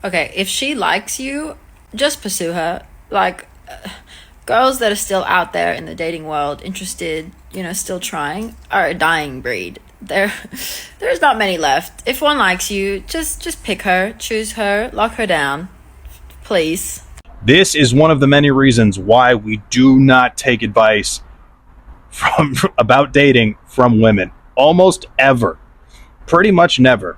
Okay, if she likes you, just pursue her. Like, girls that are still out there in the dating world, interested, still trying, are a dying breed. There's not many left. If one likes you, just pick her, choose her, lock her down, please. This is one of the many reasons why we do not take advice from about dating from women. Almost ever. Pretty much never.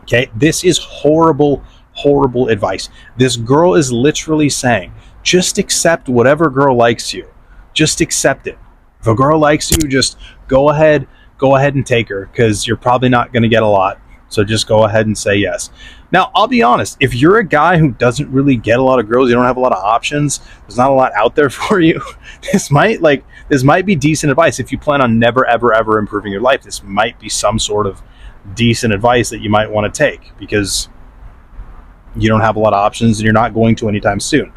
Okay? This is horrible, horrible advice. This girl is literally saying, just accept whatever girl likes you. Just accept it. If a girl likes you, just go ahead and take her, because you're probably not going to get a lot. So just go ahead and say yes. Now, I'll be honest, if you're a guy who doesn't really get a lot of girls, you don't have a lot of options, there's not a lot out there for you, this might be decent advice. If you plan on never ever ever improving your life, this might be some sort of decent advice that you might want to take, because you don't have a lot of options and you're not going to anytime soon.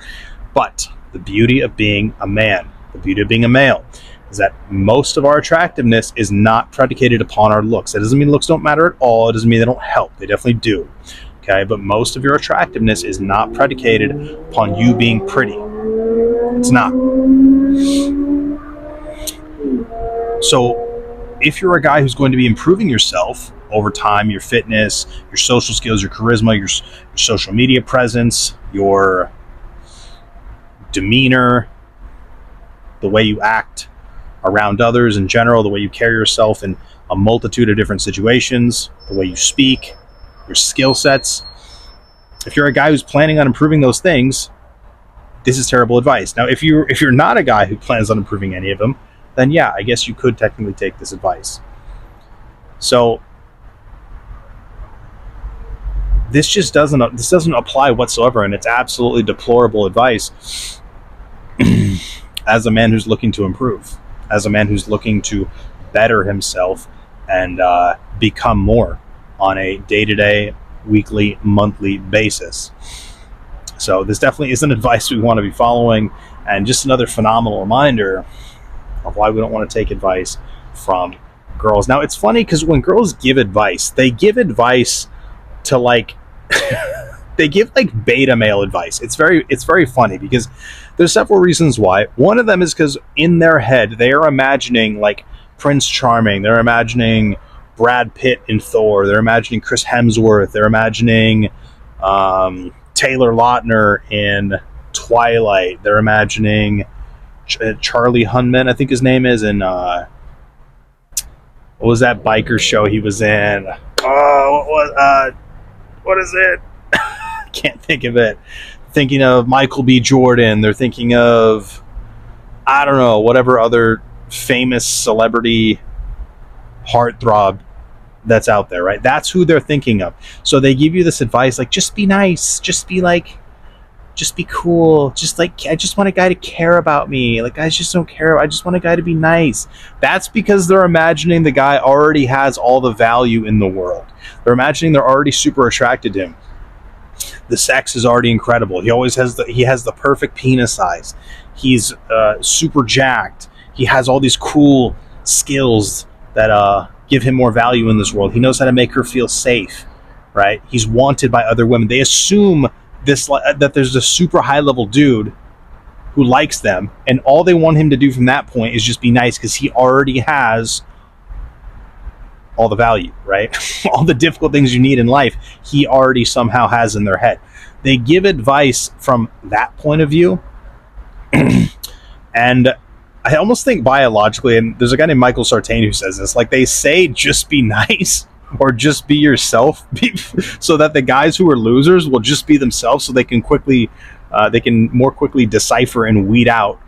But the beauty of being a man, the beauty of being a male, is that most of our attractiveness is not predicated upon our looks. That doesn't mean looks don't matter at all. It doesn't mean they don't help. They definitely do. Okay, but most of your attractiveness is not predicated upon you being pretty. It's not. So if you're a guy who's going to be improving yourself over time, your fitness, your social skills, your charisma, your social media presence, your demeanor, the way you act around others in general, the way you carry yourself in a multitude of different situations, the way you speak, your skill sets. If you're a guy who's planning on improving those things, this is terrible advice. Now, if you're not a guy who plans on improving any of them, then yeah, I guess you could technically take this advice. So this doesn't apply whatsoever, and it's absolutely deplorable advice as a man who's looking to improve, as a man who's looking to better himself and become more on a day-to-day, weekly, monthly basis. So this definitely isn't advice we want to be following, and just another phenomenal reminder of why we don't want to take advice from girls. Now, it's funny because when girls give advice, they give advice to they give like beta male advice. It's very funny because there's several reasons why. One of them is because in their head they are imagining like Prince Charming, they're imagining Brad Pitt in Thor, they're imagining Chris Hemsworth, they're imagining Taylor Lautner in Twilight, they're imagining Charlie Hunman, I think his name is, in what was that biker show he was in? What is it? Can't think of it. Thinking of Michael B. Jordan. They're thinking of, I don't know, whatever other famous celebrity heartthrob that's out there, right? That's who they're thinking of. So they give you this advice like, just be nice, just be cool, just like, I just want a guy to care about me. Like, guys just don't care. I just want a guy to be nice. That's because they're imagining the guy already has all the value in the world. They're imagining they're already super attracted to him. The sex is already incredible. He has the perfect penis size. He's super jacked. He has all these cool skills that give him more value in this world. He knows how to make her feel safe, right? He's wanted by other women. They assume that there's a super high level dude who likes them, and all they want him to do from that point is just be nice because he already has all the value, right? All the difficult things you need in life, he already somehow has in their head. They give advice from that point of view. And I almost think biologically, and there's a guy named Michael Sartain who says this, like they say, just be nice or just be yourself, so that the guys who are losers will just be themselves, so they can more quickly decipher and weed out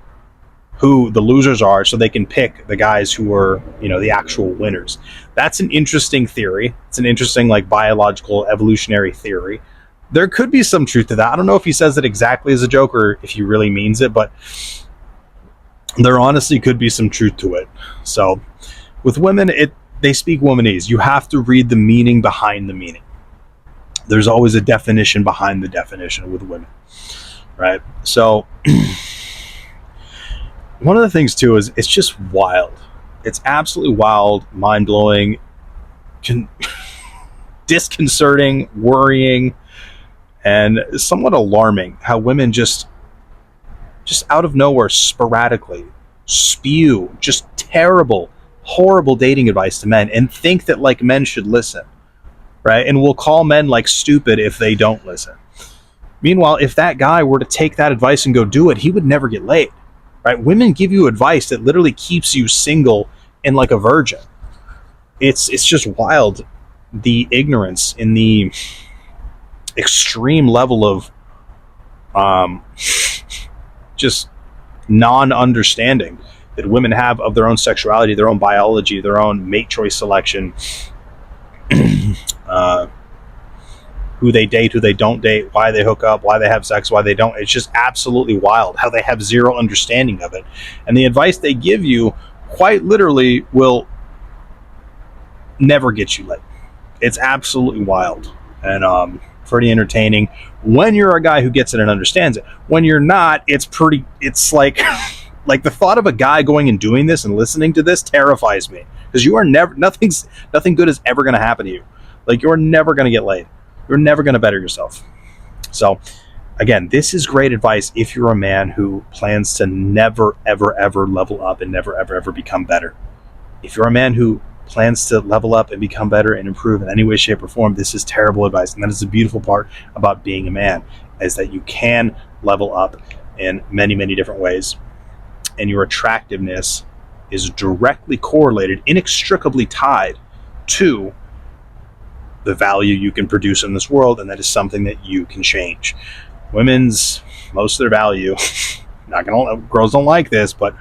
who the losers are, so they can pick the guys who are, the actual winners. That's an interesting theory. It's an interesting, like, biological evolutionary theory. There could be some truth to that. I don't know if he says it exactly as a joke or if he really means it, but there honestly could be some truth to it. So with women, they speak womanese. You have to read the meaning behind the meaning. There's always a definition behind the definition with women, right? So one of the things too is it's just wild. It's absolutely wild, mind-blowing, disconcerting, worrying, And somewhat alarming how women just out of nowhere sporadically spew just terrible, horrible dating advice to men and think that like men should listen, right? And will call men like stupid if they don't listen. Meanwhile, if that guy were to take that advice and go do it, he would never get laid, right? Women give you advice that literally keeps you single and like a virgin. It's just wild, the ignorance in the extreme level of just non-understanding that women have of their own sexuality, their own biology, their own mate choice selection, who they date, who they don't date, why they hook up, why they have sex, why they don't. It's just absolutely wild how they have zero understanding of it. And the advice they give you quite literally will never get you laid. It's absolutely wild and pretty entertaining when you're a guy who gets it and understands it. When you're not, it's like like the thought of a guy going and doing this and listening to this terrifies me, because you are never, nothing good is ever going to happen to you. Like, you're never going to get laid. You're never going to better yourself. So again, this is great advice if you're a man who plans to never, ever, ever level up and never, ever, ever become better. If you're a man who plans to level up and become better and improve in any way, shape, or form, this is terrible advice. And that is the beautiful part about being a man, is that you can level up in many, many different ways. And your attractiveness is directly correlated, inextricably tied to the value you can produce in this world, and that is something that you can change. Most of their value, girls don't like this, but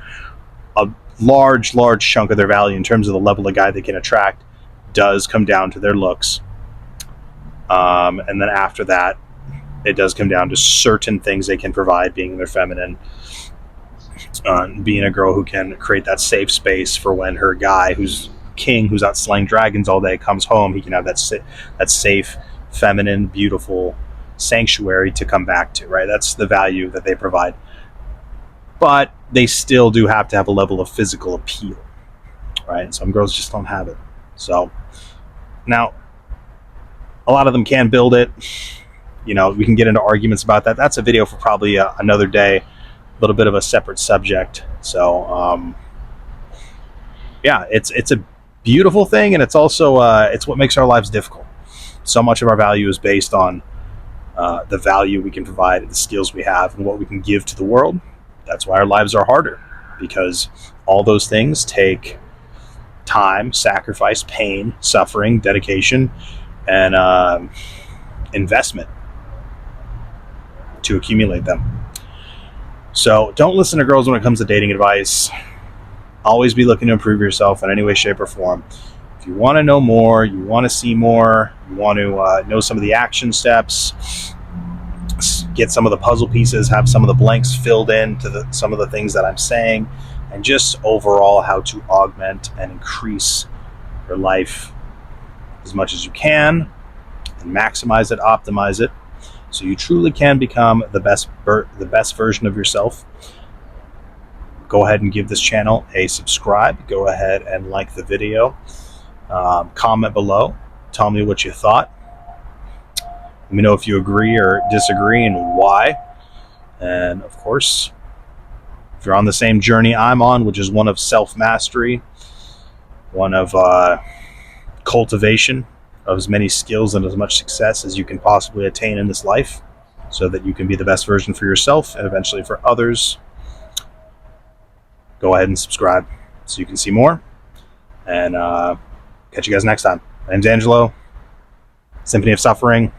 a large chunk of their value in terms of the level of guy they can attract does come down to their looks. And then after that, it does come down to certain things they can provide, being their feminine, being a girl who can create that safe space for when her guy, who's king, who's out slaying dragons all day, comes home, he can have that safe, feminine, beautiful sanctuary to come back to, right? That's the value that they provide. But they still do have to have a level of physical appeal, right? And some girls just don't have it. So now, a lot of them can build it. You know, we can get into arguments about that. That's a video for probably another day, a little bit of a separate subject. So yeah, it's a beautiful thing, and it's also it's what makes our lives difficult. So much of our value is based on the value we can provide, the skills we have, and what we can give to the world. That's why our lives are harder, because all those things take time, sacrifice, pain, suffering, dedication, and investment to accumulate them. So don't listen to girls when it comes to dating advice. Always be looking to improve yourself in any way, shape, or form. If you want to know more, you want to see more, you want to know some of the action steps, get some of the puzzle pieces, have some of the blanks filled in to some of the things that I'm saying, and just overall how to augment and increase your life as much as you can, and maximize it, optimize it, so you truly can become the best version of yourself. Go ahead and give this channel a subscribe. Go ahead and like the video. Comment below. Tell me what you thought. Let me know if you agree or disagree and why. And of course, if you're on the same journey I'm on, which is one of self-mastery, one of cultivation of as many skills and as much success as you can possibly attain in this life, so that you can be the best version for yourself and eventually for others, go ahead and subscribe so you can see more. And catch you guys next time. My name's Angelo. Symphony of Suffering.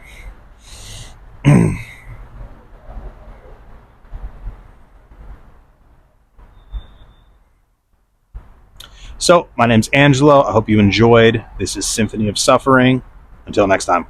So, my name's Angelo. I hope you enjoyed. This is Symphony of Suffering. Until next time.